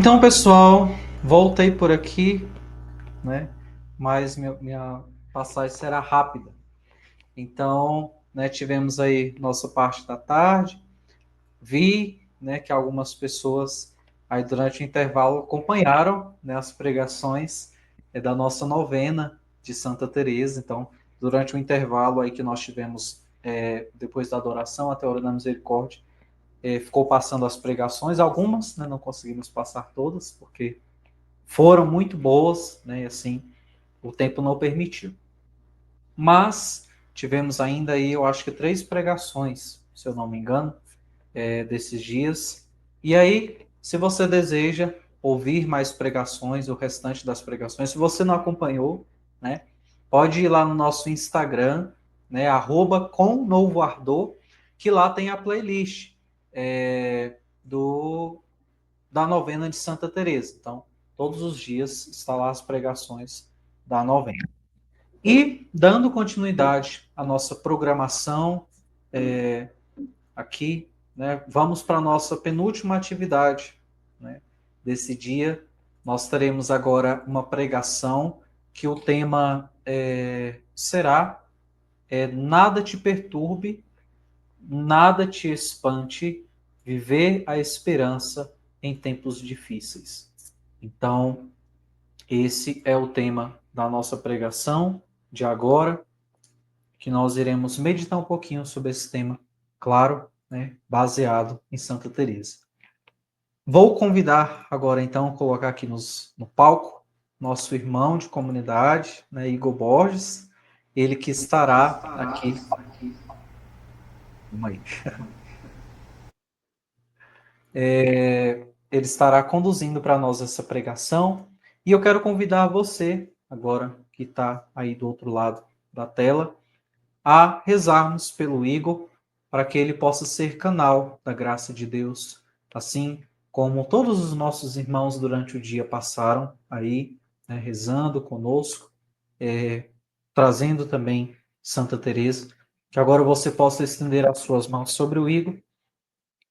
Então, pessoal, voltei por aqui, né? Mas minha passagem será rápida. Então, né, tivemos aí nossa parte da tarde. Vi, né, que algumas pessoas aí durante o intervalo acompanharam, né, as pregações da nossa novena de Santa Teresa. Então, durante o intervalo aí que nós tivemos depois da adoração até a hora da misericórdia, ficou passando as pregações, algumas, né, não conseguimos passar todas, porque foram muito boas, né? Assim, o tempo não permitiu. Mas tivemos ainda aí, eu acho que 3 pregações, se eu não me engano, desses dias. E aí, se você deseja ouvir mais pregações, o restante das pregações, se você não acompanhou, né? Pode ir lá no nosso Instagram, né? @comnovoardor, que lá tem a playlist do da novena de Santa Teresa. Então, todos os dias está lá as pregações da novena. E dando continuidade à nossa programação aqui, né, vamos para a nossa penúltima atividade, né, desse dia. Nós teremos agora uma pregação que o tema será Nada te perturbe, nada te espante, viver a esperança em tempos difíceis. Então, esse é o tema da nossa pregação de agora, que nós iremos meditar um pouquinho sobre esse tema, claro, né, baseado em Santa Teresa. Vou convidar agora então a colocar aqui no palco nosso irmão de comunidade, né, Igor Borges, ele que estará aqui. Vamos aí. Ele estará conduzindo para nós essa pregação e eu quero convidar você agora que está aí do outro lado da tela a rezarmos pelo Igor para que ele possa ser canal da graça de Deus, assim como todos os nossos irmãos durante o dia passaram aí, né, rezando conosco, trazendo também Santa Teresa, que agora você possa estender as suas mãos sobre o Igor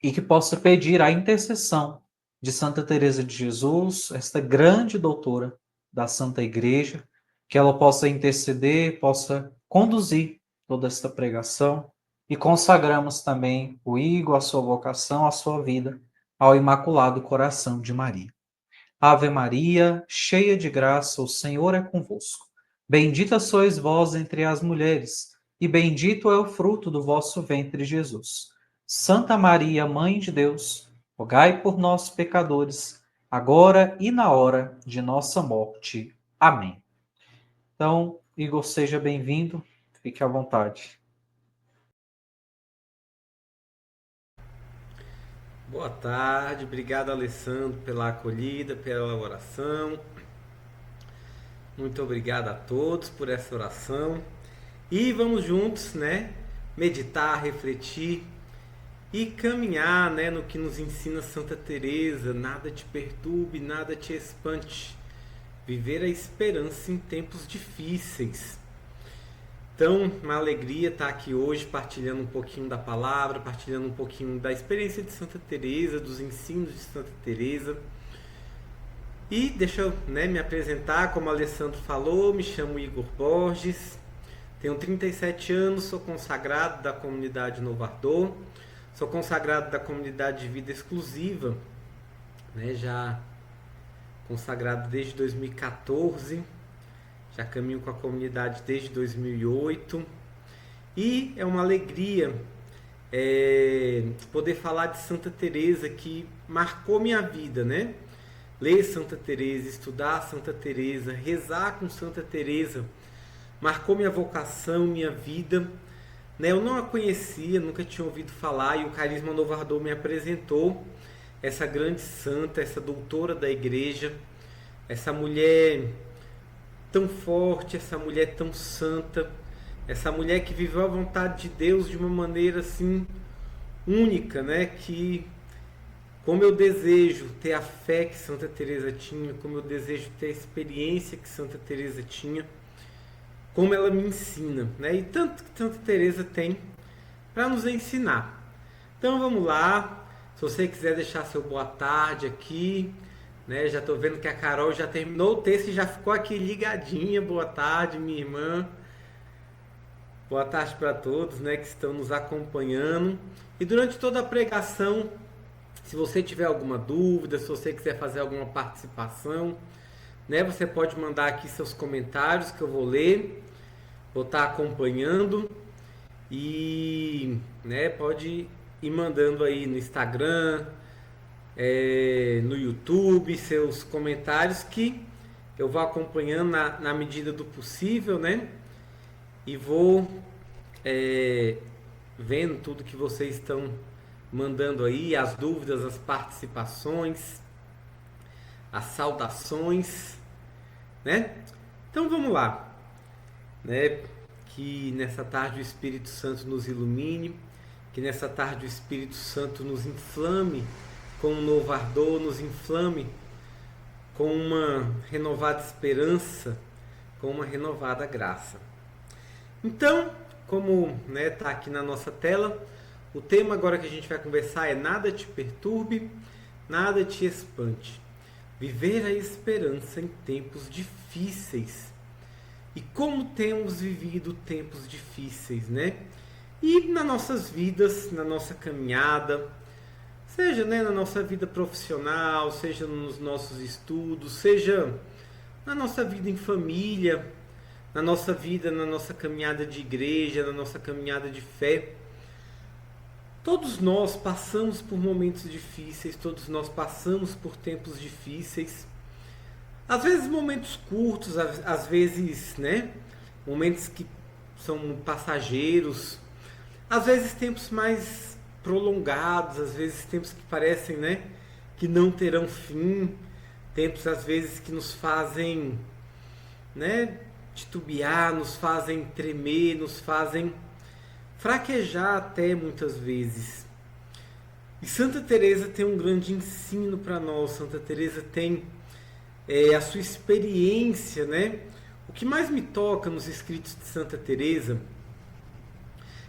e que possa pedir a intercessão de Santa Teresa de Jesus, esta grande doutora da Santa Igreja, que ela possa interceder, possa conduzir toda esta pregação e consagramos também o Igor, a sua vocação, a sua vida ao Imaculado Coração de Maria. Ave Maria, cheia de graça, o Senhor é convosco. Bendita sois vós entre as mulheres, e bendito é o fruto do vosso ventre, Jesus. Santa Maria, Mãe de Deus, rogai por nós, pecadores, agora e na hora de nossa morte. Amém. Então, Igor, seja bem-vindo, fique à vontade. Boa tarde, obrigado Alessandro pela acolhida, pela oração. Muito obrigado a todos por essa oração. E vamos juntos, né, meditar, refletir e caminhar, né, no que nos ensina Santa Teresa, nada te perturbe, nada te espante. Viver a esperança em tempos difíceis. Então, uma alegria estar aqui hoje partilhando um pouquinho da palavra, partilhando um pouquinho da experiência de Santa Teresa, dos ensinos de Santa Teresa. E deixa eu, né, me apresentar, como o Alessandro falou, me chamo Igor Borges, tenho 37 anos, sou consagrado da comunidade Novo Ardor, sou consagrado da comunidade de vida exclusiva, né, já consagrado desde 2014, já caminho com a comunidade desde 2008 e é uma alegria poder falar de Santa Teresa que marcou minha vida, né? Ler Santa Teresa, estudar Santa Teresa, rezar com Santa Teresa, marcou minha vocação, minha vida. Né? Eu não a conhecia, nunca tinha ouvido falar e o Carisma Novo Ardor me apresentou essa grande santa, essa doutora da igreja, essa mulher tão forte, essa mulher tão santa, essa mulher que viveu a vontade de Deus de uma maneira assim única, né? Que como eu desejo ter a fé que Santa Teresa tinha, como eu desejo ter a experiência que Santa Teresa tinha, como ela me ensina, né? E tanto que Santa Teresa tem para nos ensinar. Então vamos lá. Se você quiser deixar seu boa tarde aqui, né? Já estou vendo que a Carol já terminou o texto e já ficou aqui ligadinha. Boa tarde, minha irmã. Boa tarde para todos, né, que estão nos acompanhando. E durante toda a pregação, se você tiver alguma dúvida, se você quiser fazer alguma participação, né, você pode mandar aqui seus comentários que eu vou ler, vou estar acompanhando e, né, pode ir mandando aí no Instagram, no YouTube, seus comentários que eu vou acompanhando na medida do possível, né? E vou vendo tudo que vocês estão mandando aí, as dúvidas, as participações, as saudações, né? Então vamos lá, né? Que nessa tarde o Espírito Santo nos ilumine, que nessa tarde o Espírito Santo nos inflame com um novo ardor, nos inflame com uma renovada esperança, com uma renovada graça. Então, como está aqui na nossa tela, o tema agora que a gente vai conversar é nada te perturbe, nada te espante. Viver a esperança em tempos difíceis. E como temos vivido tempos difíceis, né? E nas nossas vidas, na nossa caminhada, seja, né, na nossa vida profissional, seja nos nossos estudos, seja na nossa vida em família, na nossa vida, na nossa caminhada de igreja, na nossa caminhada de fé. Todos nós passamos por momentos difíceis, todos nós passamos por tempos difíceis. Às vezes momentos curtos, às vezes, né, momentos que são passageiros, às vezes tempos mais prolongados, às vezes tempos que parecem, né, que não terão fim, tempos às vezes que nos fazem, né, titubear, nos fazem tremer, nos fazem fraquejar até muitas vezes. E Santa Teresa tem um grande ensino para nós. Santa Teresa tem a sua experiência, né? O que mais me toca nos escritos de Santa Teresa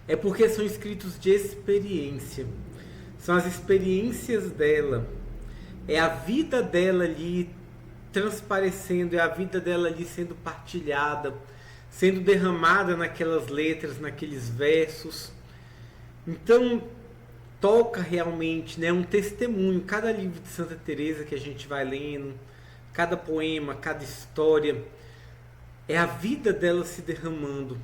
é porque são escritos de experiência. São as experiências dela. É a vida dela ali transparecendo, é a vida dela ali sendo partilhada, sendo derramada naquelas letras, naqueles versos. Então, toca realmente, né, um testemunho. Cada livro de Santa Teresa que a gente vai lendo, cada poema, cada história, é a vida dela se derramando.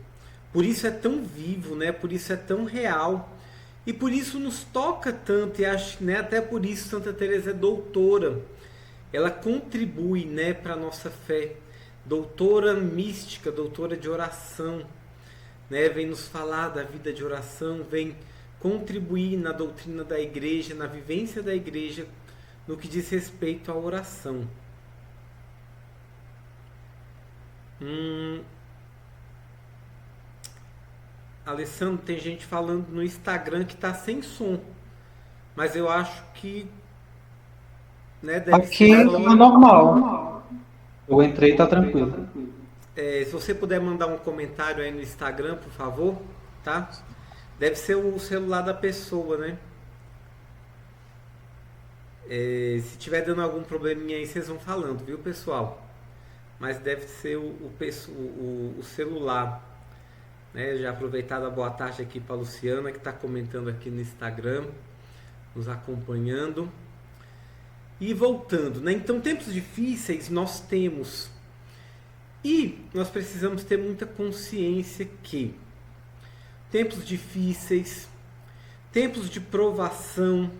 Por isso é tão vivo, né? Por isso é tão real. E por isso nos toca tanto. E acho, né, até por isso Santa Teresa é doutora. Ela contribui, né, para a nossa fé. Doutora mística, doutora de oração. Né? Vem nos falar da vida de oração, vem contribuir na doutrina da igreja, na vivência da igreja, no que diz respeito à oração. Alessandro, tem gente falando no Instagram que está sem som, mas eu acho que, né, deve Aqui ser tá normal. Eu entrei, tá tranquilo. se você puder mandar um comentário aí no Instagram, por favor, tá? Deve ser o celular da pessoa, né? Se tiver dando algum probleminha aí, vocês vão falando, viu, pessoal? Mas deve ser o celular, né? Já aproveitar a boa tarde aqui para a Luciana, que está comentando aqui no Instagram, nos acompanhando. E voltando, né? Então, tempos difíceis nós temos. E nós precisamos ter muita consciência que tempos difíceis, tempos de provação,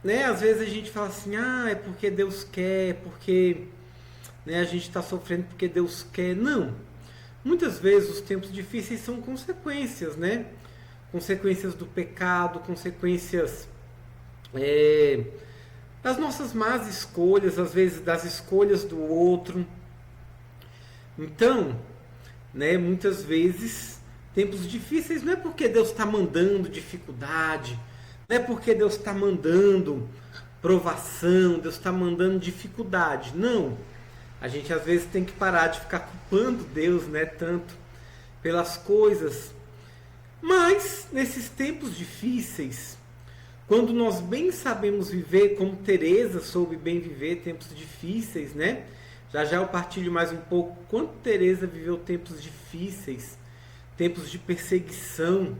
né? Às vezes a gente fala assim, é porque Deus quer, porque, né, a gente está sofrendo porque Deus quer. Não. Muitas vezes os tempos difíceis são consequências, né? Consequências do pecado, consequências das nossas más escolhas, às vezes das escolhas do outro. Então, né, muitas vezes, tempos difíceis não é porque Deus está mandando dificuldade, não é porque Deus está mandando provação, Deus está mandando dificuldade. Não. A gente às vezes tem que parar de ficar culpando Deus, né, tanto pelas coisas. Mas, nesses tempos difíceis, quando nós bem sabemos viver, como Teresa soube bem viver tempos difíceis, né? Já já eu partilho mais um pouco quanto Teresa viveu tempos difíceis, tempos de perseguição,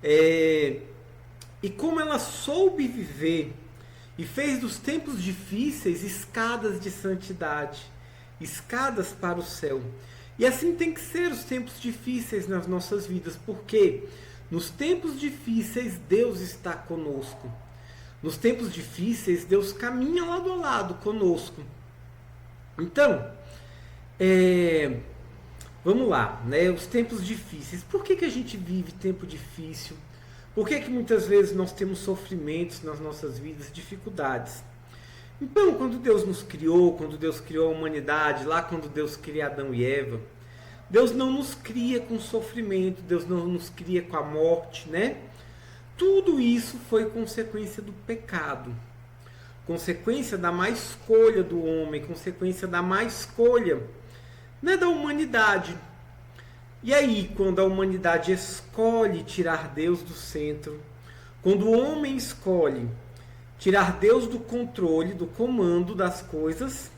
e como ela soube viver e fez dos tempos difíceis escadas de santidade, escadas para o céu. E assim tem que ser os tempos difíceis nas nossas vidas, porque nos tempos difíceis Deus está conosco. Nos tempos difíceis Deus caminha lado a lado conosco. Então, vamos lá, né? Os tempos difíceis. Por que a gente vive tempo difícil? Por que muitas vezes nós temos sofrimentos nas nossas vidas, dificuldades? Então, quando Deus nos criou, quando Deus criou a humanidade, lá quando Deus cria Adão e Eva, Deus não nos cria com sofrimento, Deus não nos cria com a morte, né? Tudo isso foi consequência do pecado, consequência da má escolha do homem, consequência da má escolha, né, da humanidade. E aí, quando a humanidade escolhe tirar Deus do centro, quando o homem escolhe tirar Deus do controle, do comando das coisas,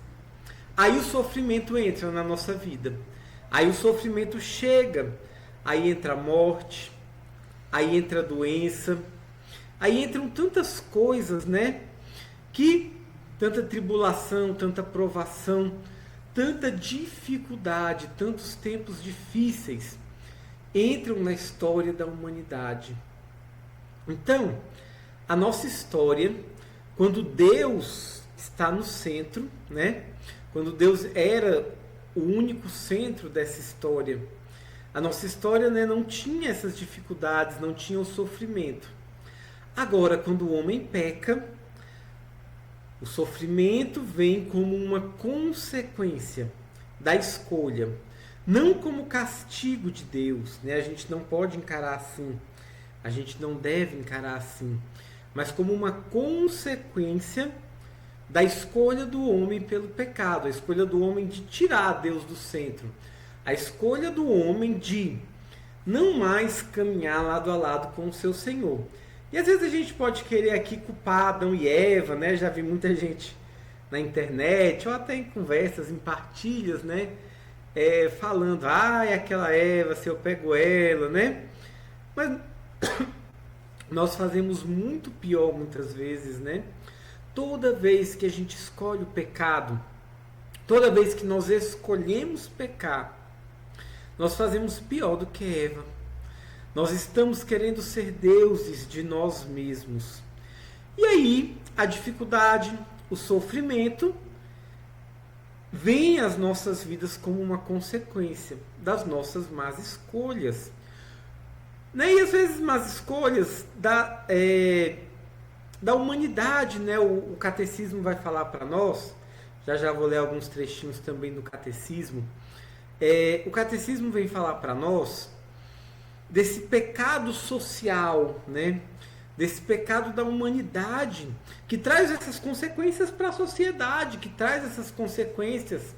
aí o sofrimento entra na nossa vida. Aí o sofrimento chega, aí entra a morte, aí entra a doença, aí entram tantas coisas, né? Que tanta tribulação, tanta provação, tanta dificuldade, tantos tempos difíceis entram na história da humanidade. Então, a nossa história, quando Deus está no centro, né? Quando Deus era o único centro dessa história, a nossa história, né, não tinha essas dificuldades, não tinha o sofrimento. Agora, quando o homem peca, o sofrimento vem como uma consequência da escolha, não como castigo de Deus, né? A gente não pode encarar assim, a gente não deve encarar assim, mas como uma consequência da escolha do homem pelo pecado, a escolha do homem de tirar Deus do centro, a escolha do homem de não mais caminhar lado a lado com o seu Senhor. E às vezes a gente pode querer aqui culpar Adão e Eva, né? Já vi muita gente na internet, ou até em conversas, em partilhas, né? Falando, é aquela Eva, se eu pego ela, né? Mas nós fazemos muito pior muitas vezes, né? Toda vez que a gente escolhe o pecado, toda vez que nós escolhemos pecar, nós fazemos pior do que Eva. Nós estamos querendo ser deuses de nós mesmos. E aí, a dificuldade, o sofrimento, vem às nossas vidas como uma consequência das nossas más escolhas. Né? E às vezes más escolhas da humanidade, né? O catecismo vai falar para nós, já vou ler alguns trechinhos também do catecismo. O catecismo vem falar para nós desse pecado social, né? Desse pecado da humanidade, que traz essas consequências para a sociedade, que traz essas consequências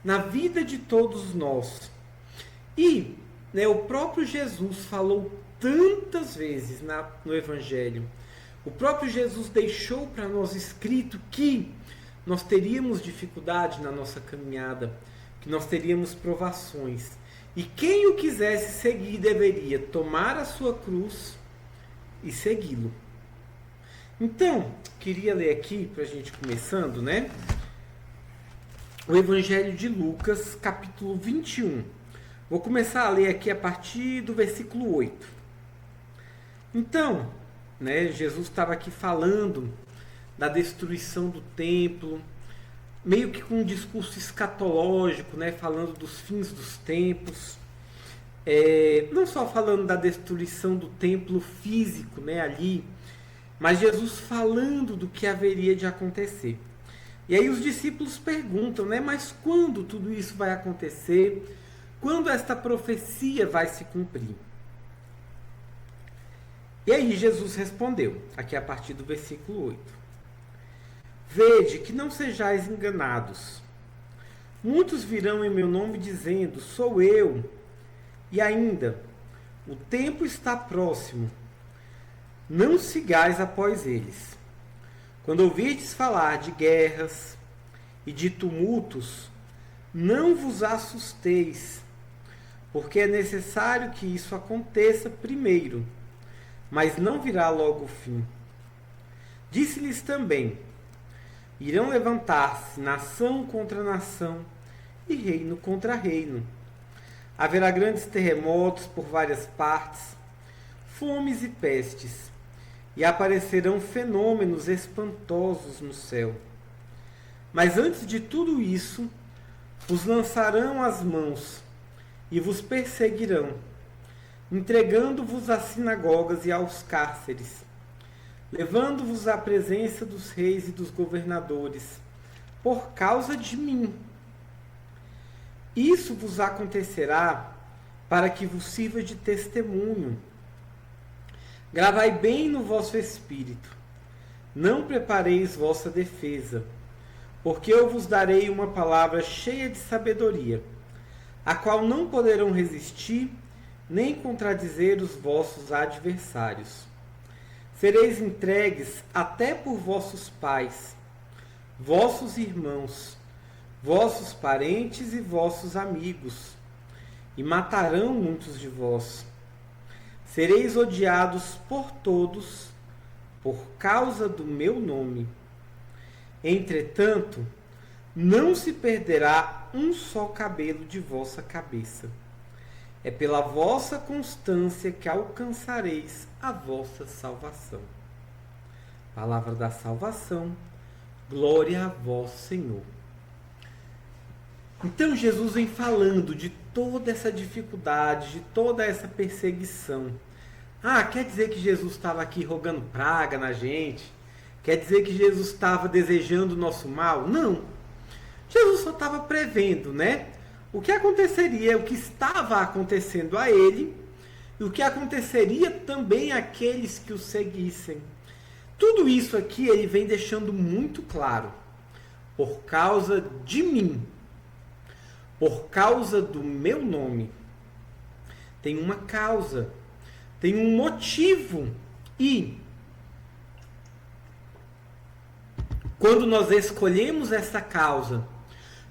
na vida de todos nós. E, né, o próprio Jesus falou tantas vezes no Evangelho, o próprio Jesus deixou para nós escrito que nós teríamos dificuldade na nossa caminhada, que nós teríamos provações. E quem o quisesse seguir deveria tomar a sua cruz e segui-lo. Então, queria ler aqui, para a gente começando, né? O Evangelho de Lucas, capítulo 21. Vou começar a ler aqui a partir do versículo 8. Então, né, Jesus estava aqui falando da destruição do templo, meio que com um discurso escatológico, né, falando dos fins dos tempos, não só falando da destruição do templo físico, né, ali, mas Jesus falando do que haveria de acontecer. E aí os discípulos perguntam, né, mas quando tudo isso vai acontecer? Quando esta profecia vai se cumprir? E aí Jesus respondeu, aqui a partir do versículo 8. Vede que não sejais enganados. Muitos virão em meu nome dizendo, sou eu. E ainda, o tempo está próximo. não sigais após eles. Quando ouvirdes falar de guerras e de tumultos, não vos assusteis, porque é necessário que isso aconteça primeiro, mas não virá logo o fim. Disse-lhes também: irão levantar-se nação contra nação e reino contra reino. Haverá grandes terremotos por várias partes, fomes e pestes, e aparecerão fenômenos espantosos no céu. Mas antes de tudo isso, vos lançarão as mãos e vos perseguirão, entregando-vos às sinagogas e aos cárceres, levando-vos à presença dos reis e dos governadores, por causa de mim. Isso vos acontecerá para que vos sirva de testemunho. Gravai bem no vosso espírito. Não prepareis vossa defesa, porque eu vos darei uma palavra cheia de sabedoria, a qual não poderão resistir nem contradizer os vossos adversários. Sereis entregues até por vossos pais, vossos irmãos, vossos parentes e vossos amigos, e matarão muitos de vós. Sereis odiados por todos, por causa do meu nome. Entretanto, não se perderá um só cabelo de vossa cabeça. É pela vossa constância que alcançareis a vossa salvação. Palavra da salvação, glória a vós, Senhor. Então Jesus vem falando de toda essa dificuldade, de toda essa perseguição. Quer dizer que Jesus estava aqui rogando praga na gente? Quer dizer que Jesus estava desejando o nosso mal? Não. Jesus só estava prevendo, né? O que aconteceria, o que estava acontecendo a ele e o que aconteceria também àqueles que o seguissem. Tudo isso aqui ele vem deixando muito claro. Por causa de mim. Por causa do meu nome. Tem uma causa, tem um motivo. E quando nós escolhemos essa causa,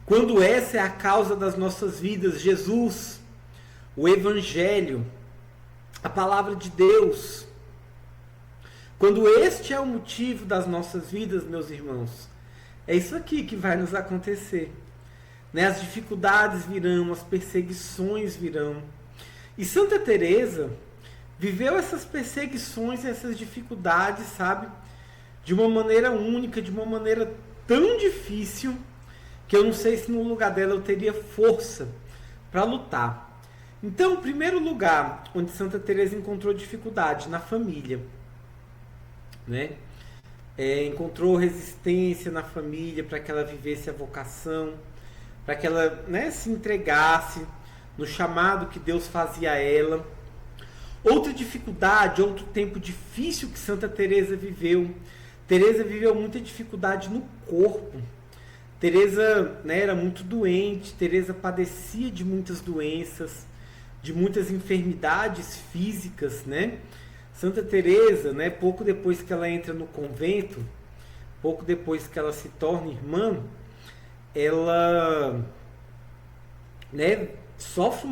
quando essa é a causa das nossas vidas, Jesus, o Evangelho, a Palavra de Deus, quando este é o motivo das nossas vidas, meus irmãos, é isso aqui que vai nos acontecer. As dificuldades virão, as perseguições virão. E Santa Teresa viveu essas perseguições, essas dificuldades, sabe? De uma maneira única, de uma maneira tão difícil, que eu não sei se no lugar dela eu teria força para lutar. Então, o primeiro lugar onde Santa Teresa encontrou dificuldade, na família. Né? Encontrou resistência na família para que ela vivesse a vocação, para que ela, né, se entregasse no chamado que Deus fazia a ela. Outra dificuldade, outro tempo difícil que Santa Teresa viveu. Teresa viveu muita dificuldade no corpo. Teresa, né, era muito doente. Teresa padecia de muitas doenças, de muitas enfermidades físicas, né? Santa Teresa, né, pouco depois que ela entra no convento, pouco depois que ela se torna irmã, ela, né, sofre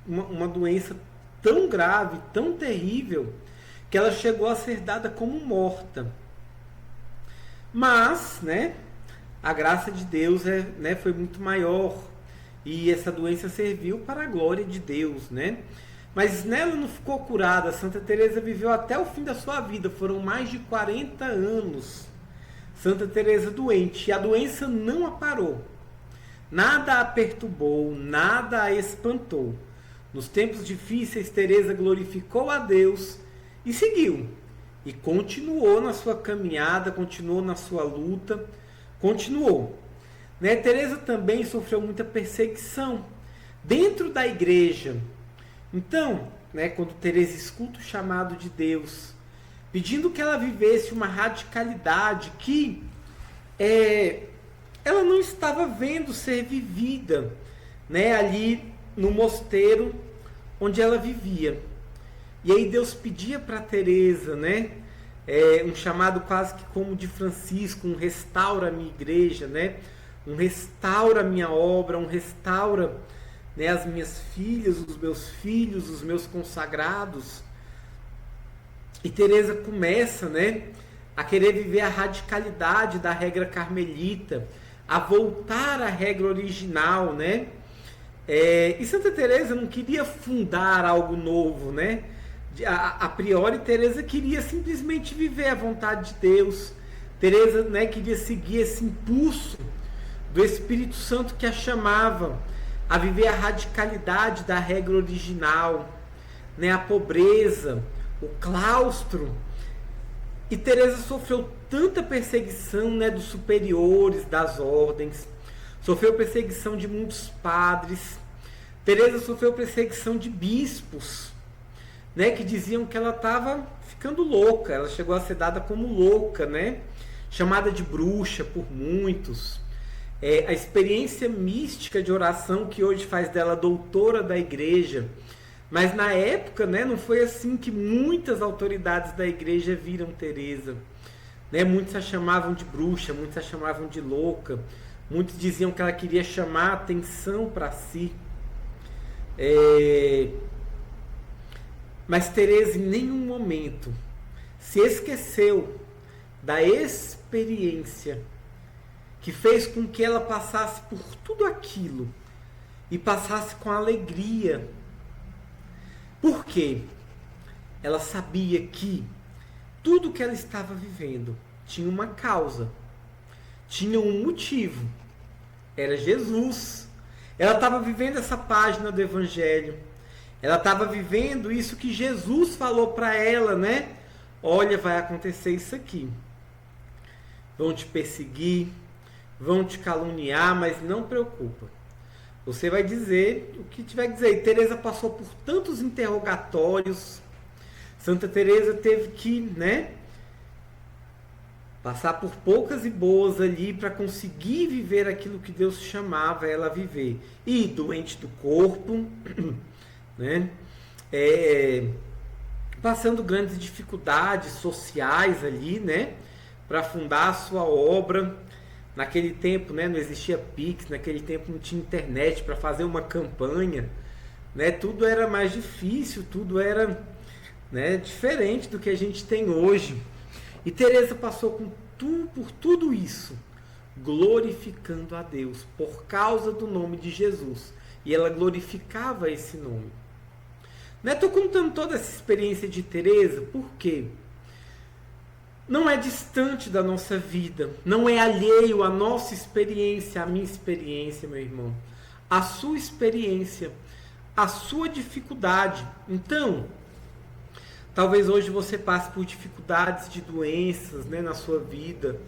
uma doença tão grave, tão terrível, que ela chegou a ser dada como morta. Mas, né, a graça de Deus né, foi muito maior, e essa doença serviu para a glória de Deus, né? Mas nela não ficou curada. Santa Teresa viveu até o fim da sua vida, foram mais de 40 anos. Santa Teresa doente, e a doença não a parou. Nada a perturbou, nada a espantou. Nos tempos difíceis, Teresa glorificou a Deus e seguiu. E continuou na sua caminhada, continuou na sua luta, continuou. Né? Teresa também sofreu muita perseguição dentro da igreja. Então, né, quando Teresa escuta o chamado de Deus, pedindo que ela vivesse uma radicalidade que ela não estava vendo ser vivida, né, ali no mosteiro onde ela vivia. E aí Deus pedia para Teresa, né? Um chamado quase que como de Francisco, um restaura a minha igreja, né? Um restaura a minha obra, um restaura, né, as minhas filhas, os meus consagrados. E Teresa começa, né, a querer viver a radicalidade da regra carmelita, a voltar à regra original, né? E Santa Teresa não queria fundar algo novo, né? A priori, Teresa queria simplesmente viver a vontade de Deus. Teresa, né, queria seguir esse impulso do Espírito Santo que a chamava a viver a radicalidade da regra original, né, a pobreza, o claustro. E Teresa sofreu tanta perseguição, né, dos superiores, das ordens, sofreu perseguição de muitos padres. Teresa sofreu perseguição de bispos, né, que diziam que ela estava ficando louca. Ela chegou a ser dada como louca, né, chamada de bruxa por muitos. A experiência mística de oração que hoje faz dela doutora da igreja, mas na época, né, não foi assim que muitas autoridades da igreja viram Teresa, né? Muitos a chamavam de bruxa, muitos a chamavam de louca, muitos diziam que ela queria chamar a atenção para si. Mas Teresa em nenhum momento se esqueceu da experiência que fez com que ela passasse por tudo aquilo e passasse com alegria. Por quê? Ela sabia que tudo que ela estava vivendo tinha uma causa, tinha um motivo. Era Jesus. Ela estava vivendo essa página do Evangelho. Ela estava vivendo isso que Jesus falou para ela, né? Olha, vai acontecer isso aqui. Vão te perseguir, vão te caluniar, mas não preocupa. Você vai dizer o que tiver que dizer. E Teresa passou por tantos interrogatórios. Santa Teresa teve que, né, passar por poucas e boas ali para conseguir viver aquilo que Deus chamava ela a viver. E doente do corpo, né, passando grandes dificuldades sociais ali, né, para fundar a sua obra. Naquele tempo, né, não existia Pix, naquele tempo não tinha internet para fazer uma campanha, né, tudo era mais difícil, tudo era, né, diferente do que a gente tem hoje. E Teresa passou por tudo isso, glorificando a Deus, por causa do nome de Jesus. E ela glorificava esse nome. Estou contando toda essa experiência de Teresa, por quê? Não é distante da nossa vida, não é alheio à nossa experiência, à minha experiência, meu irmão, à sua experiência, à sua dificuldade. Então, talvez hoje você passe por dificuldades de doenças, né, na sua vida,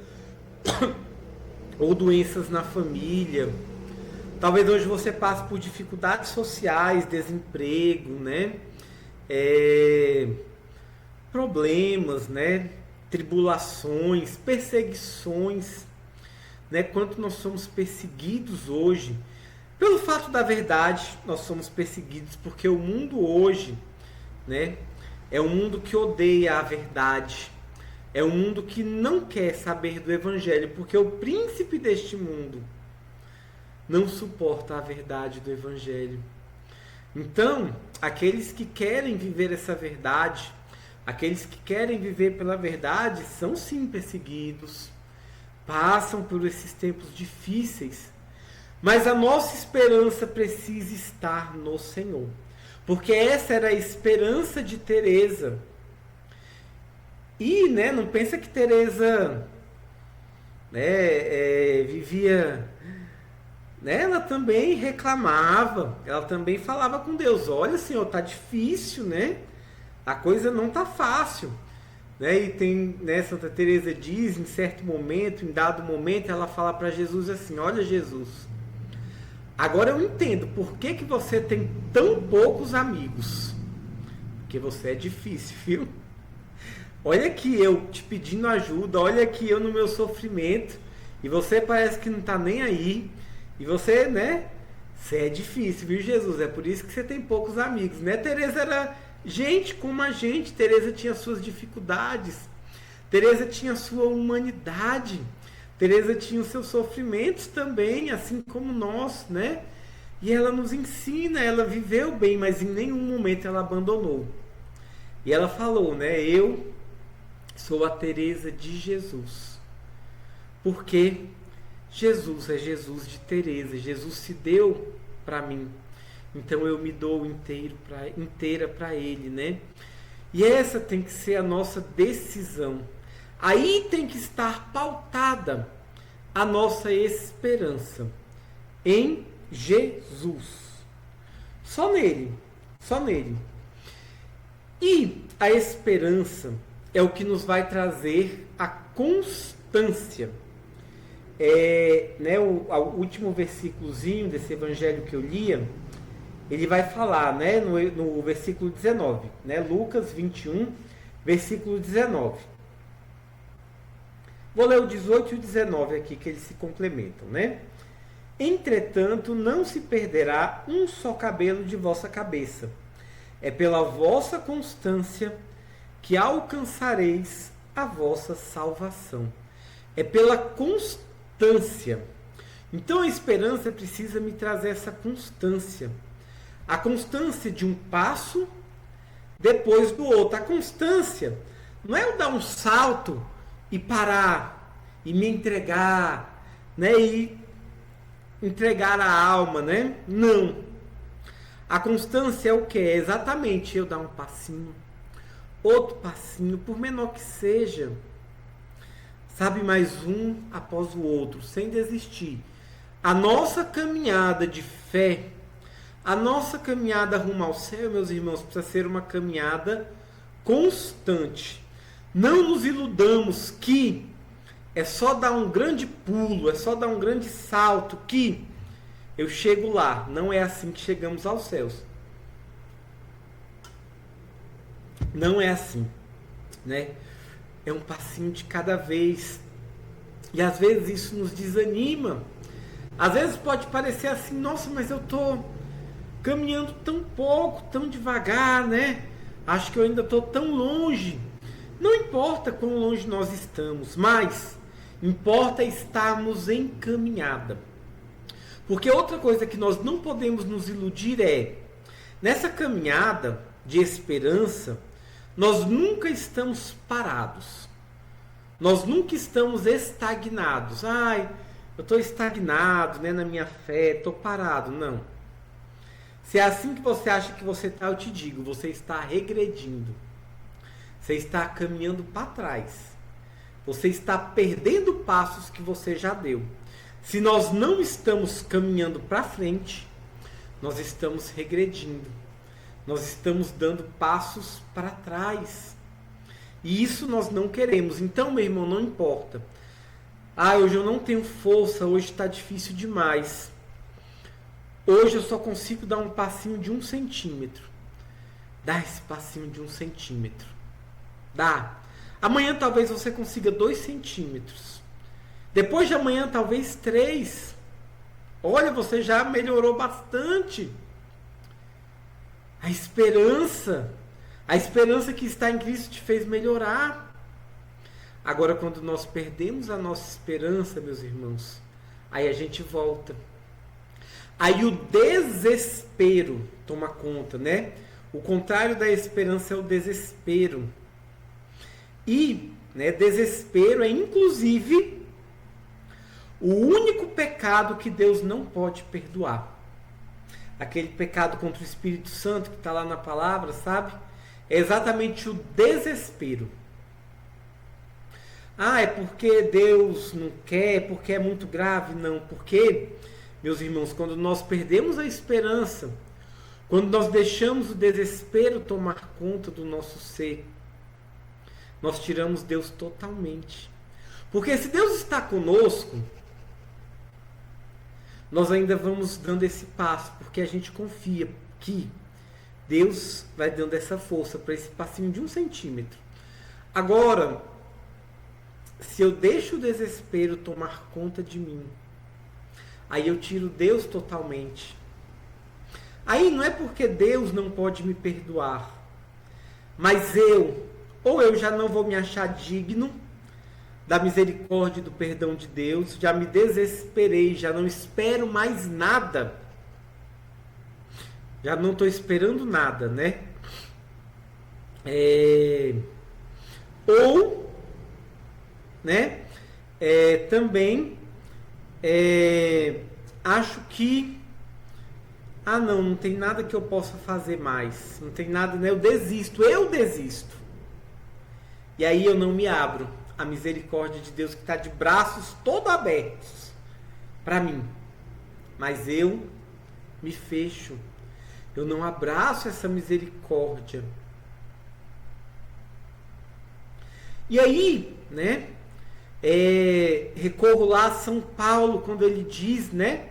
ou doenças na família. Talvez hoje você passe por dificuldades sociais, desemprego, né, problemas, né, tribulações, perseguições, né? Quanto nós somos perseguidos hoje. Pelo fato da verdade, nós somos perseguidos porque o mundo hoje, né, é um mundo que odeia a verdade. É um mundo que não quer saber do Evangelho, porque o príncipe deste mundo não suporta a verdade do Evangelho. Então, aqueles que querem viver essa verdade, aqueles que querem viver pela verdade, são sim perseguidos, passam por esses tempos difíceis, mas a nossa esperança precisa estar no Senhor, porque essa era a esperança de Teresa. E, né, não pensa que Teresa, né, vivia, né, ela também reclamava, ela também falava com Deus: olha, Senhor, tá difícil, né? A coisa não tá fácil, né? E tem, né, Santa Teresa diz, em certo momento, em dado momento, ela fala para Jesus assim: olha, Jesus, agora eu entendo por que você tem tão poucos amigos, porque você é difícil, viu? Olha aqui eu te pedindo ajuda, olha aqui eu no meu sofrimento, e você parece que não tá nem aí, e você, né, você é difícil, viu, Jesus? É por isso que você tem poucos amigos, né? Teresa era Gente como a gente. Teresa tinha suas dificuldades. Teresa tinha sua humanidade. Teresa tinha os seus sofrimentos também, assim como nós, né? E ela nos ensina, ela viveu bem, mas em nenhum momento ela abandonou. E ela falou, né? Eu sou a Teresa de Jesus. Porque Jesus é Jesus de Teresa. Jesus se deu para mim. Então eu me dou inteira para Ele, né? E essa tem que ser a nossa decisão. Aí tem que estar pautada a nossa esperança em Jesus. Só nele. Só nele. E a esperança é o que nos vai trazer a constância. O último versículozinho desse evangelho que eu lia, ele vai falar, né, no versículo 19, né, Lucas 21, versículo 19. Vou ler o 18 e o 19 aqui, que eles se complementam, né? Entretanto, não se perderá um só cabelo de vossa cabeça. É pela vossa constância que alcançareis a vossa salvação. É pela constância. Então a esperança precisa me trazer essa constância. A constância de um passo depois do outro. A constância não é eu dar um salto e parar e me entregar, né? E entregar a alma, né? Não. A constância é o que? É exatamente eu dar um passinho, outro passinho, por menor que seja, sabe, mais um após o outro, sem desistir. A nossa caminhada de fé, a nossa caminhada rumo ao céu, meus irmãos, precisa ser uma caminhada constante. Não nos iludamos que é só dar um grande pulo, é só dar um grande salto que eu chego lá. Não é assim que chegamos aos céus. Não é assim, né? É um passinho de cada vez. E às vezes isso nos desanima. Às vezes pode parecer assim, nossa, mas eu tô caminhando tão pouco, tão devagar, né? Acho que eu ainda tô tão longe. Não importa quão longe nós estamos, mas importa estarmos em caminhada. Porque outra coisa que nós não podemos nos iludir é, nessa caminhada de esperança, nós nunca estamos parados. Nós nunca estamos estagnados. Ai, eu estou estagnado, né, na minha fé, estou parado. Não. Se é assim que você acha que você está, eu te digo, você está regredindo. Você está caminhando para trás. Você está perdendo passos que você já deu. Se nós não estamos caminhando para frente, nós estamos regredindo. Nós estamos dando passos para trás. E isso nós não queremos. Então, meu irmão, não importa. Ah, hoje eu não tenho força, hoje está difícil demais. Hoje eu só consigo dar um passinho de 1 centímetro. Dá esse passinho de 1 centímetro. Dá. Amanhã talvez você consiga 2 centímetros. Depois de amanhã talvez 3. Olha, você já melhorou bastante. A esperança que está em Cristo te fez melhorar. Agora, quando nós perdemos a nossa esperança, meus irmãos, aí a gente volta. Aí o desespero toma conta, né? O contrário da esperança é o desespero. E, né, desespero é inclusive o único pecado que Deus não pode perdoar. Aquele pecado contra o Espírito Santo que está lá na palavra, sabe? É exatamente o desespero. Ah, é porque Deus não quer, porque é muito grave? Não, porque, meus irmãos, quando nós perdemos a esperança, quando nós deixamos o desespero tomar conta do nosso ser, nós tiramos Deus totalmente. Porque se Deus está conosco, nós ainda vamos dando esse passo, porque a gente confia que Deus vai dando essa força para esse passinho de 1 centímetro. Agora, se eu deixo o desespero tomar conta de mim, aí eu tiro Deus totalmente. Aí não é porque Deus não pode me perdoar. Mas ou eu já não vou me achar digno da misericórdia e do perdão de Deus, já me desesperei, já não espero mais nada, já não estou esperando nada, né? Ou, né? Também acho que não tem nada que eu possa fazer mais, não tem nada, né? Eu desisto. E aí eu não me abro à misericórdia de Deus que está de braços todo abertos para mim. Mas eu me fecho. Eu não abraço essa misericórdia. E aí, né? Recorro lá a São Paulo quando ele diz, né?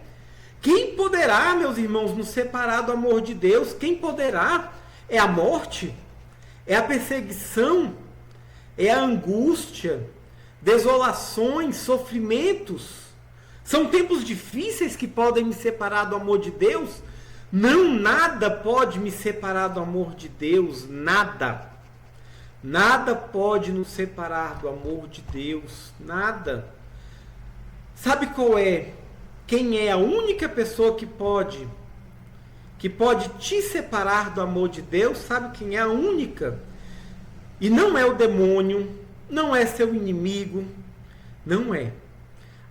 Quem poderá, meus irmãos, nos separar do amor de Deus? Quem poderá? É a morte? É a perseguição? É a angústia? Desolações? Sofrimentos? São tempos difíceis que podem me separar do amor de Deus? Não, nada pode me separar do amor de Deus, nada. Nada pode nos separar do amor de Deus, nada. Sabe qual é? Quem é a única pessoa que pode te separar do amor de Deus? Sabe quem é a única? E não é o demônio, não é seu inimigo, não é.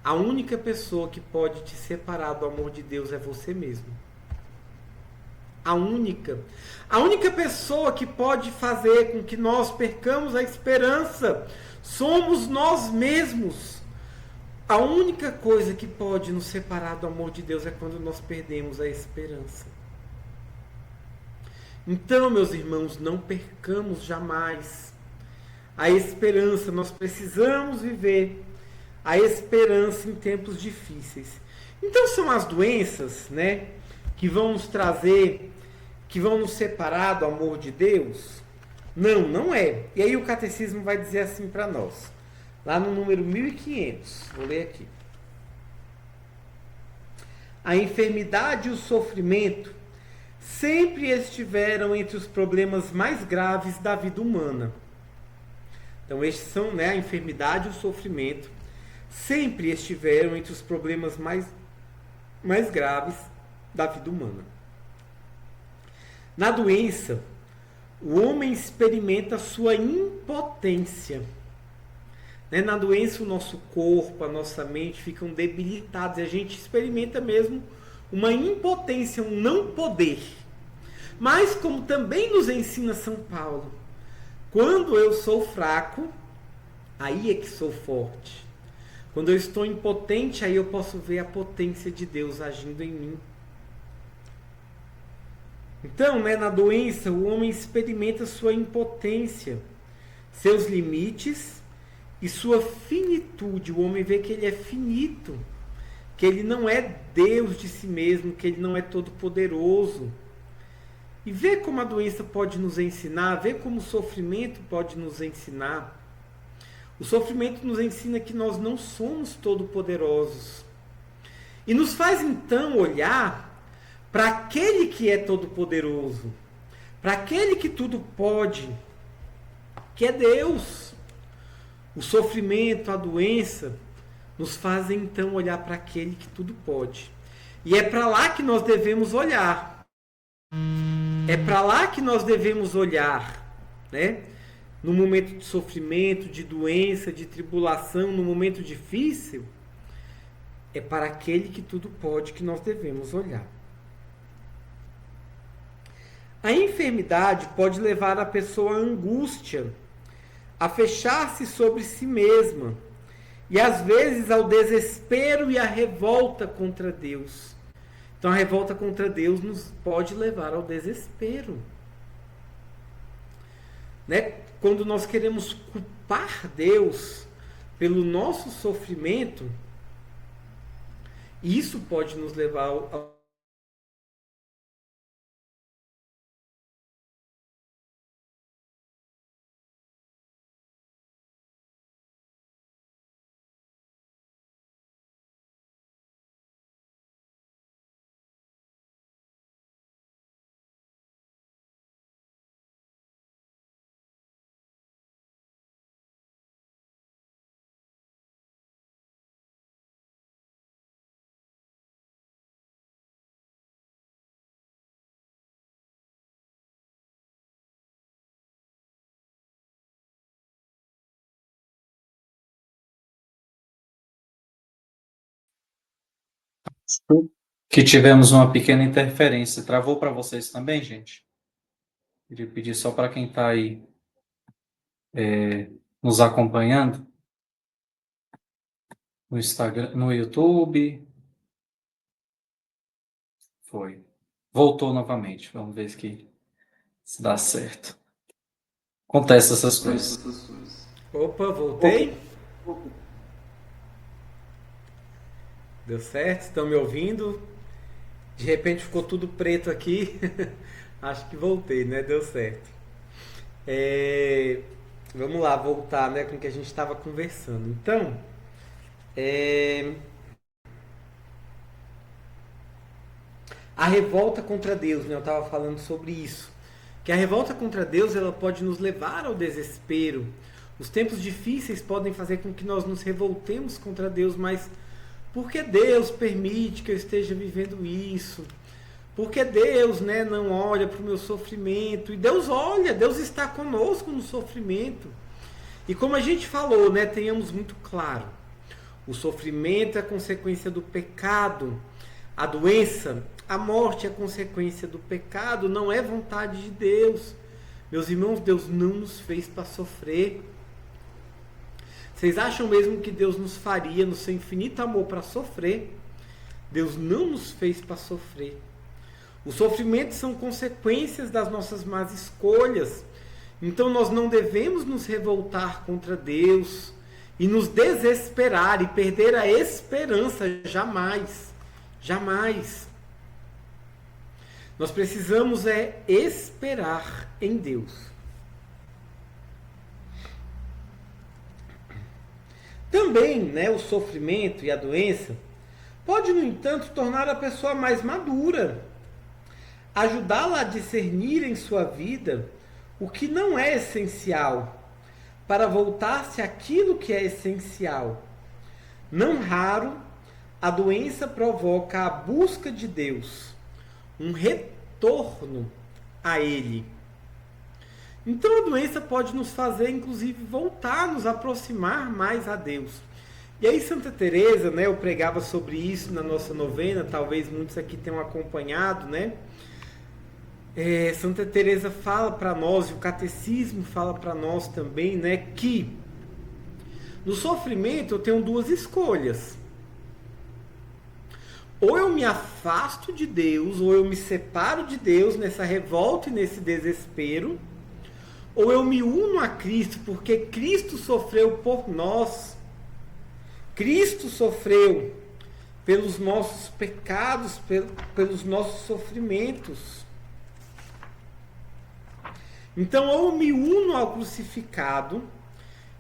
A única pessoa que pode te separar do amor de Deus é você mesmo. A única. A única pessoa que pode fazer com que nós percamos a esperança somos nós mesmos. A única coisa que pode nos separar do amor de Deus é quando nós perdemos a esperança. Então, meus irmãos, não percamos jamais a esperança. Nós precisamos viver a esperança em tempos difíceis. Então, são as doenças, né, que vão nos trazer, que vão nos separar do amor de Deus? Não, não é. E aí o catecismo vai dizer assim para nós, lá no número 1500, vou ler aqui. A enfermidade e o sofrimento sempre estiveram entre os problemas mais graves da vida humana. Então, estes são, né, a enfermidade e o sofrimento sempre estiveram entre os problemas mais graves da vida humana. Na doença, o homem experimenta sua impotência. Né? Na doença, o nosso corpo, a nossa mente ficam debilitados e a gente experimenta mesmo uma impotência, um não poder. Mas, como também nos ensina São Paulo, quando eu sou fraco, aí é que sou forte. Quando eu estou impotente, aí eu posso ver a potência de Deus agindo em mim. Então, né, na doença, o homem experimenta sua impotência, seus limites e sua finitude. O homem vê que ele é finito, que ele não é Deus de si mesmo, que ele não é todo-poderoso. E vê como a doença pode nos ensinar, vê como o sofrimento pode nos ensinar. O sofrimento nos ensina que nós não somos todo-poderosos. E nos faz então olhar para aquele que é todo-poderoso, para aquele que tudo pode, que é Deus. O sofrimento, a doença, nos fazem então olhar para aquele que tudo pode. E é para lá que nós devemos olhar. É para lá que nós devemos olhar, né? No momento de sofrimento, de doença, de tribulação, no momento difícil, é para aquele que tudo pode que nós devemos olhar. A enfermidade pode levar a pessoa à angústia, a fechar-se sobre si mesma e às vezes ao desespero e à revolta contra Deus. Então a revolta contra Deus nos pode levar ao desespero. Né? Quando nós queremos culpar Deus pelo nosso sofrimento, isso pode nos levar ao Que tivemos uma pequena interferência. Travou para vocês também, gente? Queria pedir só para quem está aí nos acompanhando no Instagram, no YouTube. Foi. Voltou novamente. Vamos ver se dá certo. Acontece essas coisas. Opa, voltei. Deu certo? Estão me ouvindo? De repente ficou tudo preto aqui. Acho que voltei, né? Deu certo. É, Vamos lá, voltar, né, com o que a gente estava conversando. Então, é, a revolta contra Deus, né? Eu estava falando sobre isso. Que a revolta contra Deus, ela pode nos levar ao desespero. Os tempos difíceis podem fazer com que nós nos revoltemos contra Deus, mas por que Deus permite que eu esteja vivendo isso? Porque Deus, né, não olha para o meu sofrimento. E Deus olha, Deus está conosco no sofrimento. E como a gente falou, né, tenhamos muito claro, o sofrimento é consequência do pecado, a doença, a morte é consequência do pecado, não é vontade de Deus. Meus irmãos, Deus não nos fez para sofrer. Vocês acham mesmo que Deus nos faria, no seu infinito amor, para sofrer? Deus não nos fez para sofrer. Os sofrimentos são consequências das nossas más escolhas. Então nós não devemos nos revoltar contra Deus e nos desesperar e perder a esperança. Jamais. Jamais. Nós precisamos esperar em Deus. Também, né, o sofrimento e a doença pode, no entanto, tornar a pessoa mais madura, ajudá-la a discernir em sua vida o que não é essencial, para voltar-se àquilo que é essencial. Não raro, a doença provoca a busca de Deus, um retorno a Ele. Então a doença pode nos fazer, inclusive, voltar, nos aproximar mais a Deus. E aí Santa Teresa, né, eu pregava sobre isso na nossa novena, talvez muitos aqui tenham acompanhado, né? Santa Teresa fala para nós, e o catecismo fala para nós também, né, que no sofrimento eu tenho duas escolhas. Ou eu me afasto de Deus, ou eu me separo de Deus nessa revolta e nesse desespero, ou eu me uno a Cristo, porque Cristo sofreu por nós. Cristo sofreu pelos nossos pecados, pelos nossos sofrimentos. Então, ou eu me uno ao crucificado,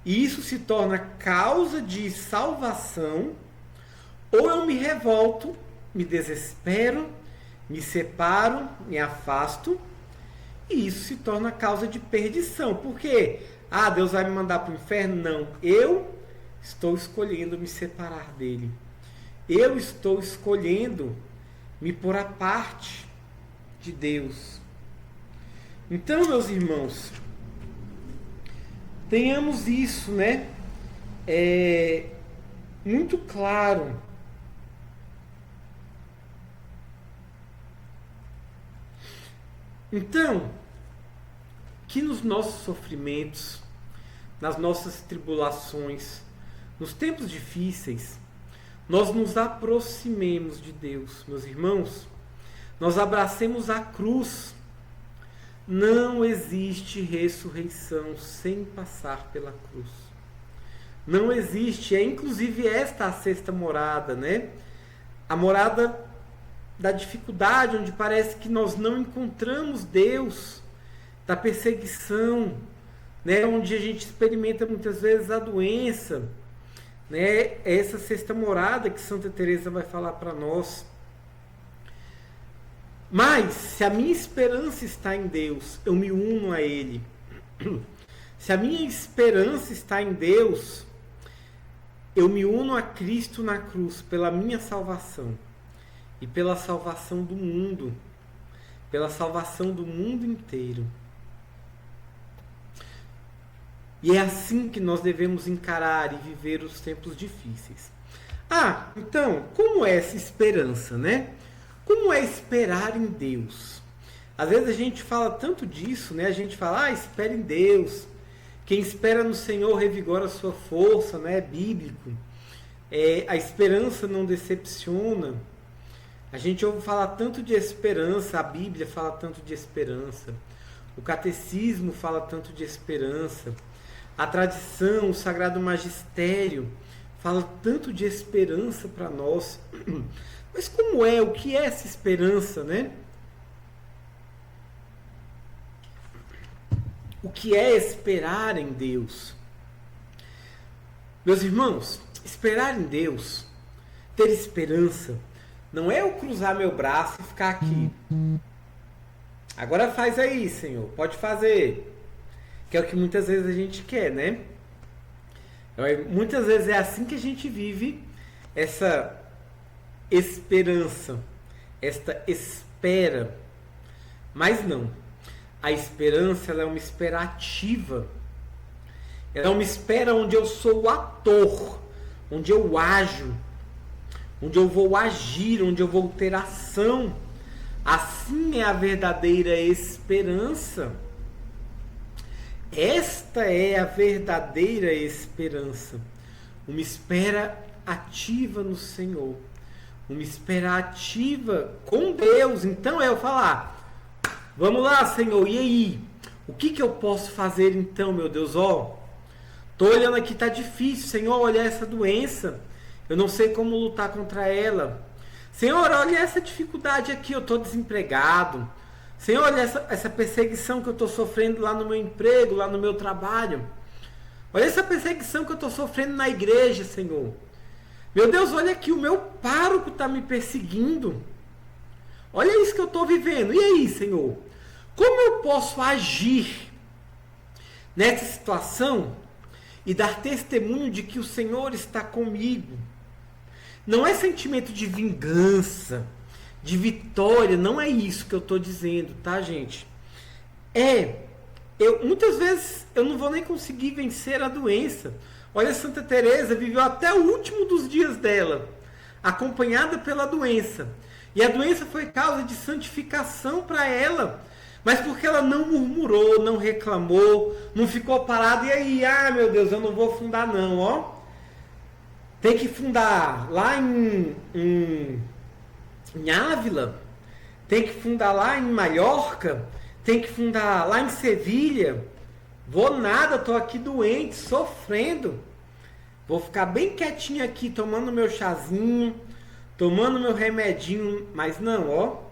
e isso se torna causa de salvação, ou eu me revolto, me desespero, me separo, me afasto, e isso se torna causa de perdição. Por quê? Ah, Deus vai me mandar para o inferno? Não. Eu estou escolhendo me separar dele. Eu estou escolhendo me pôr à parte de Deus. Então, meus irmãos, tenhamos isso, né? Muito claro. Então, que nos nossos sofrimentos, nas nossas tribulações, nos tempos difíceis, nós nos aproximemos de Deus, meus irmãos. Nós abracemos a cruz. Não existe ressurreição sem passar pela cruz. Não existe. É inclusive esta a sexta morada, né? A morada da dificuldade, onde parece que nós não encontramos Deus, da perseguição, né? Onde a gente experimenta muitas vezes a doença, né? É essa sexta morada que Santa Teresa vai falar para nós. Mas, se a minha esperança está em Deus, eu me uno a Ele. Se a minha esperança está em Deus, eu me uno a Cristo na cruz pela minha salvação e pela salvação do mundo, pela salvação do mundo inteiro. E é assim que nós devemos encarar e viver os tempos difíceis. Então, como é essa esperança, né? Como é esperar em Deus? Às vezes a gente fala tanto disso, né? A gente fala, espera em Deus. Quem espera no Senhor revigora a sua força, né? É bíblico. A esperança não decepciona. A gente ouve falar tanto de esperança, a Bíblia fala tanto de esperança. O catecismo fala tanto de esperança. A tradição, o sagrado magistério fala tanto de esperança para nós. Mas como é? O que é essa esperança, né? O que é esperar em Deus? Meus irmãos, esperar em Deus, ter esperança, não é eu cruzar meu braço e ficar aqui. Agora faz aí, Senhor, pode fazer. Que é o que muitas vezes a gente quer, né? Muitas vezes é assim que a gente vive essa esperança, esta espera. Mas não. A esperança, ela é uma espera ativa. Ela é uma espera onde eu sou o ator, onde eu ajo, onde eu vou agir, onde eu vou ter ação. Assim é a verdadeira esperança. Esta é a verdadeira esperança. Uma espera ativa no Senhor. Uma espera ativa com Deus. Então é eu falar, vamos lá, Senhor, e aí? O que eu posso fazer então, meu Deus? Tô olhando aqui, tá difícil. Senhor, olha essa doença. Eu não sei como lutar contra ela. Senhor, olha essa dificuldade aqui, eu tô desempregado. Senhor, olha essa perseguição que eu estou sofrendo lá no meu emprego, lá no meu trabalho. Olha essa perseguição que eu estou sofrendo na igreja, Senhor. Meu Deus, olha aqui, o meu pároco está me perseguindo. Olha isso que eu estou vivendo. E aí, Senhor? Como eu posso agir nessa situação e dar testemunho de que o Senhor está comigo? Não é sentimento de vingança, de vitória, não é isso que eu estou dizendo, tá, gente? Muitas vezes eu não vou nem conseguir vencer a doença. Olha, Santa Teresa viveu até o último dos dias dela, acompanhada pela doença. E a doença foi causa de santificação para ela, mas porque ela não murmurou, não reclamou, não ficou parada e aí, meu Deus, eu não vou fundar não, Tem que fundar lá em Ávila, tem que fundar lá em Maiorca, tem que fundar lá em Sevilha. Vou nada, tô aqui doente, sofrendo. Vou ficar bem quietinho aqui, tomando meu chazinho, tomando meu remedinho, mas não,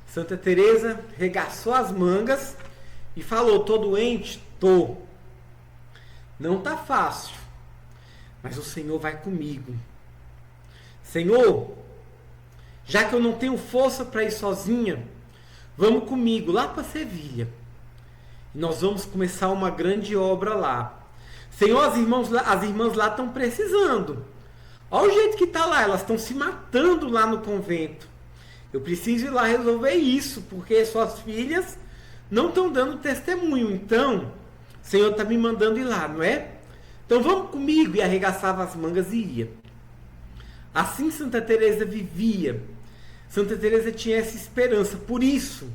Santa Teresa regaçou as mangas e falou: tô doente? Tô. Não tá fácil, mas o Senhor vai comigo. Senhor, já que eu não tenho força para ir sozinha, vamos comigo lá para Sevilha. E nós vamos começar uma grande obra lá. Senhor, as irmãs lá estão precisando. Olha o jeito que está lá, elas estão se matando lá no convento. Eu preciso ir lá resolver isso, porque suas filhas não estão dando testemunho. Então, o Senhor está me mandando ir lá, não é? Então vamos comigo. E arregaçava as mangas e ia. Assim Santa Teresa vivia. Santa Teresa tinha essa esperança. Por isso,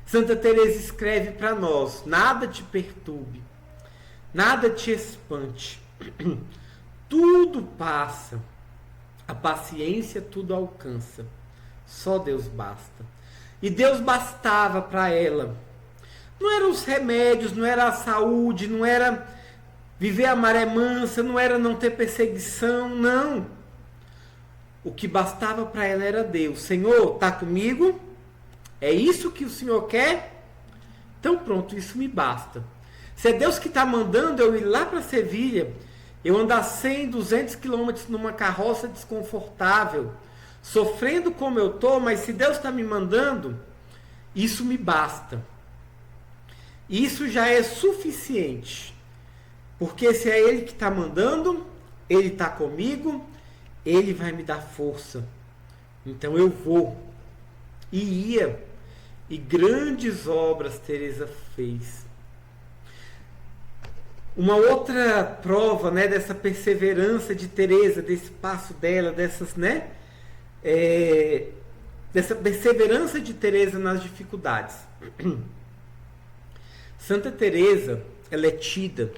Santa Teresa escreve para nós: nada te perturbe, nada te espante. Tudo passa. A paciência tudo alcança. Só Deus basta. E Deus bastava para ela. Não eram os remédios, não era a saúde, não era viver a maré mansa, não era não ter perseguição, não. O que bastava para ela era Deus. Senhor, está comigo? É isso que o Senhor quer? Então pronto, isso me basta. Se é Deus que está mandando eu ir lá para Sevilha, eu andar 100, 200 quilômetros numa carroça desconfortável, sofrendo como eu estou, mas se Deus está me mandando, isso me basta. Isso já é suficiente. Porque se é Ele que está mandando, Ele está comigo, Ele vai me dar força. Então eu vou. E ia. E grandes obras Teresa fez. Uma outra prova, né, dessa perseverança de Teresa, desse passo dela, dessas, né, dessa perseverança de Teresa nas dificuldades. Santa Teresa, ela é tida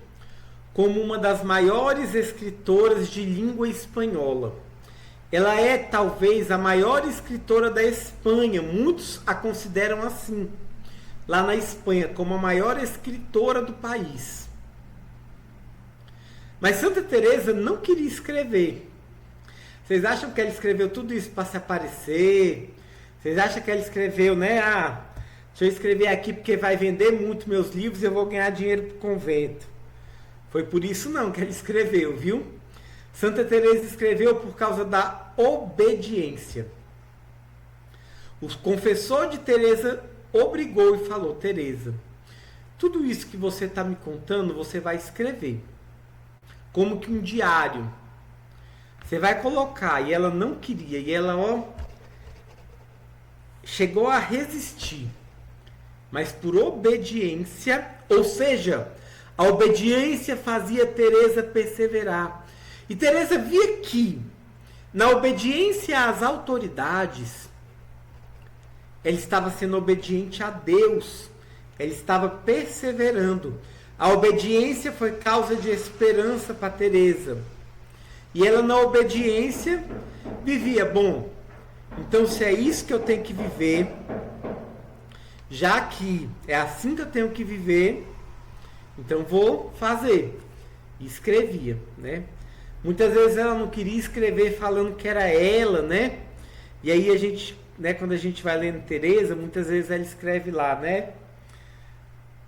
como uma das maiores escritoras de língua espanhola. Ela é talvez a maior escritora da Espanha, muitos a consideram assim, lá na Espanha, como a maior escritora do país. Mas Santa Teresa não queria escrever. Vocês acham que ela escreveu tudo isso para se aparecer? Vocês acham que ela escreveu, né? Deixa eu escrever aqui porque vai vender muito meus livros e eu vou ganhar dinheiro para o convento. Foi por isso não que ela escreveu, viu? Santa Teresa escreveu por causa da obediência. O confessor de Teresa obrigou e falou: Teresa, tudo isso que você está me contando, você vai escrever. Como que um diário. Você vai colocar. E ela não queria. E ela, chegou a resistir. Mas por obediência, ou seja, a obediência fazia Teresa perseverar. E Teresa via que, na obediência às autoridades, ela estava sendo obediente a Deus. Ela estava perseverando. A obediência foi causa de esperança para Teresa. E ela, na obediência, vivia. Bom, então se é isso que eu tenho que viver, já que é assim que eu tenho que viver, então vou fazer. E escrevia, né? Muitas vezes ela não queria escrever falando que era ela, né? E aí a gente, né, quando a gente vai lendo Teresa, muitas vezes ela escreve lá, né?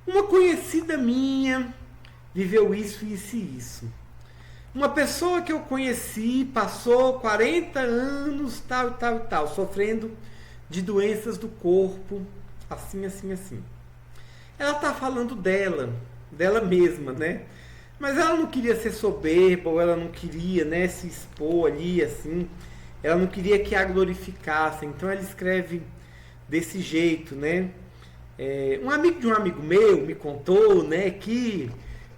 Uma conhecida minha viveu isso, isso e isso. Uma pessoa que eu conheci passou 40 anos, tal e tal e tal, sofrendo de doenças do corpo, assim, assim, assim. Ela está falando dela mesma, né? Mas ela não queria ser soberba, ou ela não queria, né, se expor ali, assim. Ela não queria que a glorificassem. Então ela escreve desse jeito, né? Um amigo de um amigo meu me contou, né, que,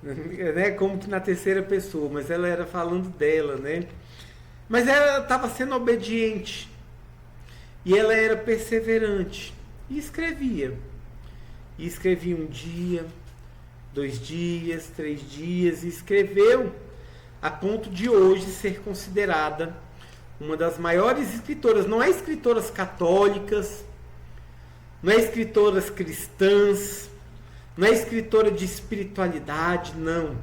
né, como que na terceira pessoa, mas ela era falando dela, né? Mas ela estava sendo obediente e ela era perseverante e escrevia. E escrevia um dia, 2 dias, 3 dias, e escreveu a ponto de hoje ser considerada uma das maiores escritoras. Não é escritoras católicas, não é escritoras cristãs, não é escritora de espiritualidade, não.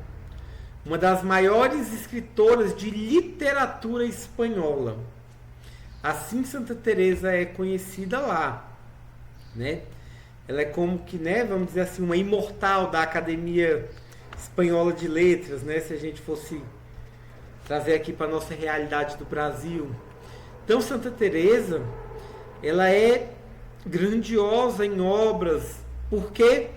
Uma das maiores escritoras de literatura espanhola. Assim Santa Teresa é conhecida lá, né? Ela é como que, né, vamos dizer assim, uma imortal da Academia Espanhola de Letras, né? Se a gente fosse trazer aqui para a nossa realidade do Brasil. Então Santa Teresa, ela é grandiosa em obras, porque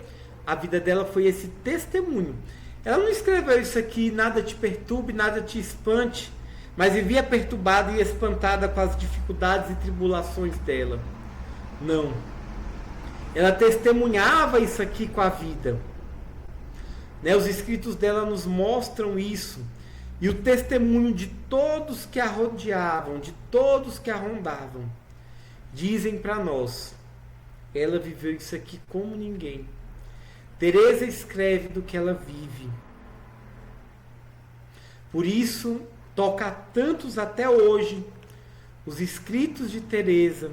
a vida dela foi esse testemunho. Ela não escreveu isso aqui, nada te perturbe, nada te espante, mas vivia perturbada e espantada com as dificuldades e tribulações dela. Não. Ela testemunhava isso aqui com a vida. Né? Os escritos dela nos mostram isso. E o testemunho de todos que a rodeavam, de todos que a rondavam, dizem para nós: ela viveu isso aqui como ninguém. Teresa escreve do que ela vive. Por isso, toca a tantos até hoje os escritos de Teresa.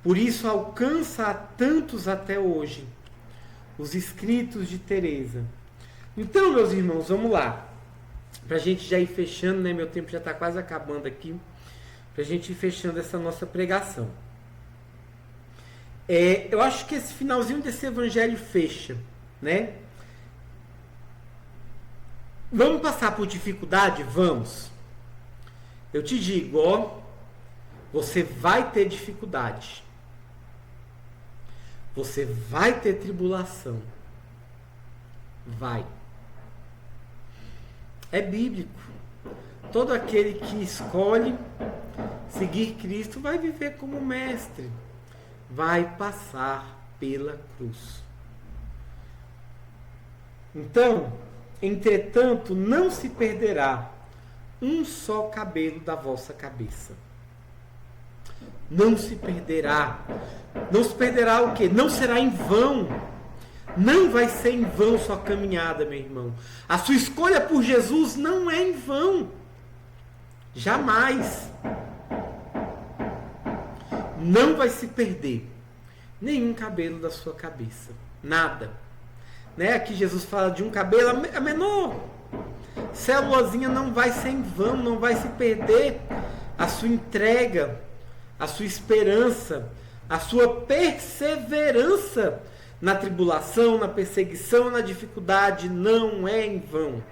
Por isso, alcança a tantos até hoje os escritos de Teresa. Então, meus irmãos, vamos lá. Para a gente já ir fechando, né? Meu tempo já está quase acabando aqui. Para a gente ir fechando essa nossa pregação. Eu acho que esse finalzinho desse evangelho fecha, né? Vamos passar por dificuldade? Vamos. Eu te digo, você vai ter dificuldade. Você vai ter tribulação. Vai. É bíblico. Todo aquele que escolhe seguir Cristo vai viver como mestre. Vai passar pela cruz. Então, Entretanto, não se perderá um só cabelo da vossa cabeça. Não se perderá. Não se perderá o quê? Não será em vão. Não vai ser em vão sua caminhada, meu irmão. A sua escolha por Jesus não é em vão. Jamais. Não vai se perder nenhum cabelo da sua cabeça. Nada. Né? Aqui Jesus fala de um cabelo, a menor célulazinha não vai ser em vão, não vai se perder a sua entrega, a sua esperança, a sua perseverança na tribulação, na perseguição, na dificuldade, não é em vão.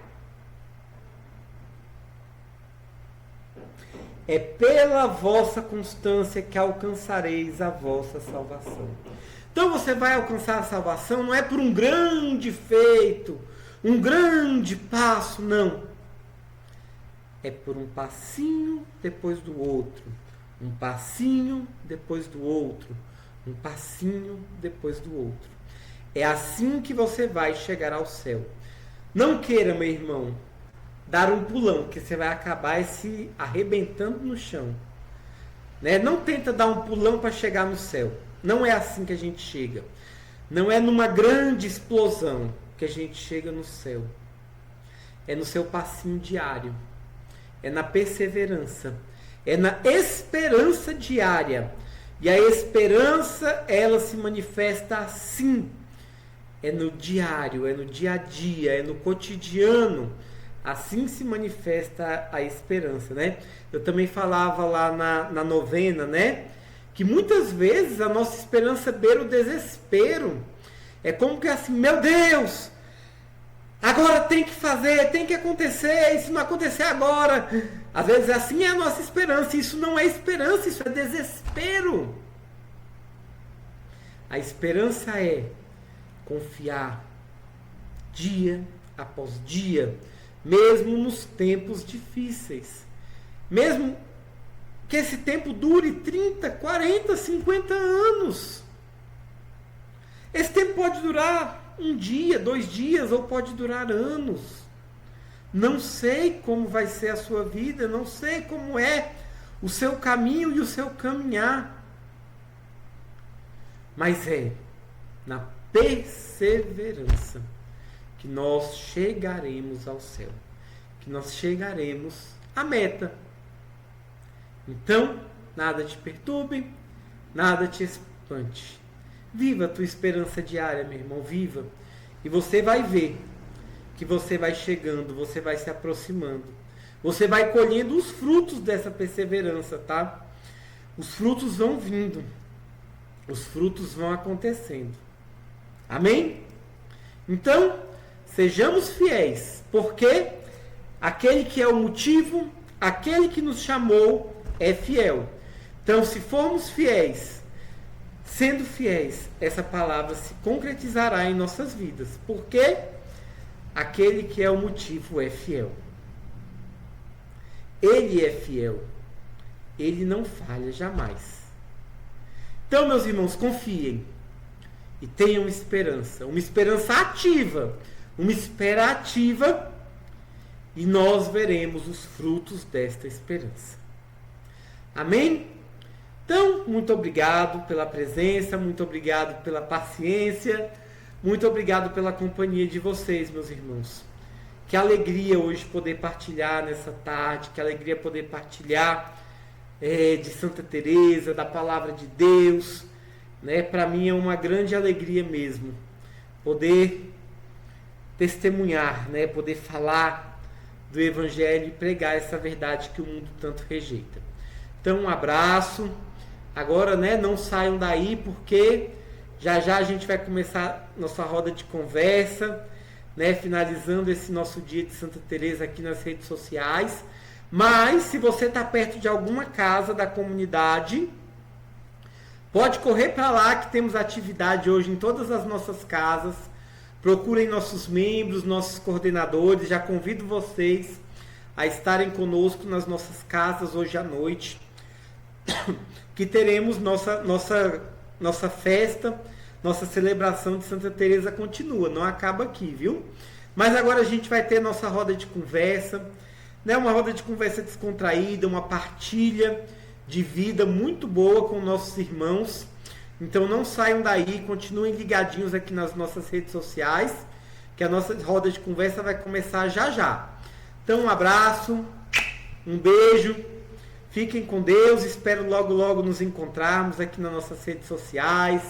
É pela vossa constância que alcançareis a vossa salvação. Então você vai alcançar a salvação não é por um grande feito, um grande passo, não. É por um passinho depois do outro, um passinho depois do outro, um passinho depois do outro. É assim que você vai chegar ao céu. Não queira, meu irmão, dar um pulão, que você vai acabar se arrebentando no chão. Né? Não tenta dar um pulão para chegar no céu. Não é assim que a gente chega. Não é numa grande explosão que a gente chega no céu. É no seu passinho diário. É na perseverança. É na esperança diária. E a esperança, ela se manifesta assim. É no diário, é no dia a dia, é no cotidiano. Assim se manifesta a esperança, né? Eu também falava lá na novena, né? Que muitas vezes a nossa esperança beira o desespero. É como que assim, meu Deus, agora tem que fazer, tem que acontecer, e se não acontecer agora. Às vezes assim é a nossa esperança. Isso não é esperança, isso é desespero. A esperança é confiar dia após dia, mesmo nos tempos difíceis. Mesmo que esse tempo dure 30, 40, 50 anos. Esse tempo pode durar um dia, 2 dias, ou pode durar anos. Não sei como vai ser a sua vida, não sei como é o seu caminho e o seu caminhar. Mas é na perseverança que nós chegaremos ao céu, que nós chegaremos à meta. Então, nada te perturbe, nada te espante. Viva a tua esperança diária, meu irmão, viva. E você vai ver que você vai chegando, você vai se aproximando. Você vai colhendo os frutos dessa perseverança, tá? Os frutos vão vindo. Os frutos vão acontecendo. Amém? Então, sejamos fiéis, porque aquele que é o motivo, aquele que nos chamou, é fiel. Então, se formos fiéis, sendo fiéis, essa palavra se concretizará em nossas vidas. Porque aquele que é o motivo é fiel. Ele é fiel. Ele não falha jamais. Então, meus irmãos, confiem. E tenham esperança. Uma esperança ativa. Uma espera ativa. E nós veremos os frutos desta esperança. Amém? Então, muito obrigado pela presença, muito obrigado pela paciência, muito obrigado pela companhia de vocês, meus irmãos. Que alegria hoje poder partilhar nessa tarde, que alegria poder partilhar de Santa Teresa, da Palavra de Deus. Né? Para mim é uma grande alegria mesmo poder testemunhar, né? Poder falar do Evangelho e pregar essa verdade que o mundo tanto rejeita. Então, um abraço. Agora, né, não saiam daí, porque já já a gente vai começar nossa roda de conversa, né, finalizando esse nosso dia de Santa Teresa aqui nas redes sociais. Mas, se você está perto de alguma casa da comunidade, pode correr para lá, que temos atividade hoje em todas as nossas casas. Procurem nossos membros, nossos coordenadores. Já convido vocês a estarem conosco nas nossas casas hoje à noite, que teremos nossa festa, nossa celebração de Santa Teresa continua, não acaba aqui, viu? Mas agora a gente vai ter nossa roda de conversa, né? Uma roda de conversa descontraída, uma partilha de vida muito boa com nossos irmãos. Então não saiam daí, continuem ligadinhos aqui nas nossas redes sociais, que a nossa roda de conversa vai começar já já. Então um abraço, um beijo, fiquem com Deus, espero logo logo nos encontrarmos aqui nas nossas redes sociais,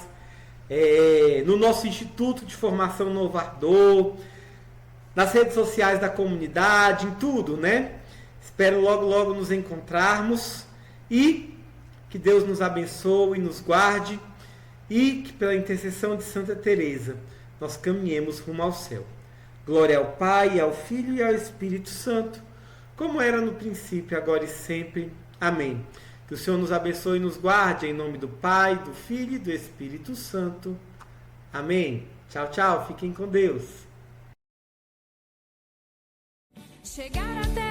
no nosso Instituto de Formação Novo Ardor, nas redes sociais da comunidade, em tudo, né? Espero logo logo nos encontrarmos e que Deus nos abençoe e nos guarde e que pela intercessão de Santa Teresa nós caminhemos rumo ao céu. Glória ao Pai, ao Filho e ao Espírito Santo, como era no princípio, agora e sempre. Amém. Que o Senhor nos abençoe e nos guarde, em nome do Pai, do Filho e do Espírito Santo. Amém. Tchau, tchau. Fiquem com Deus. Chegar até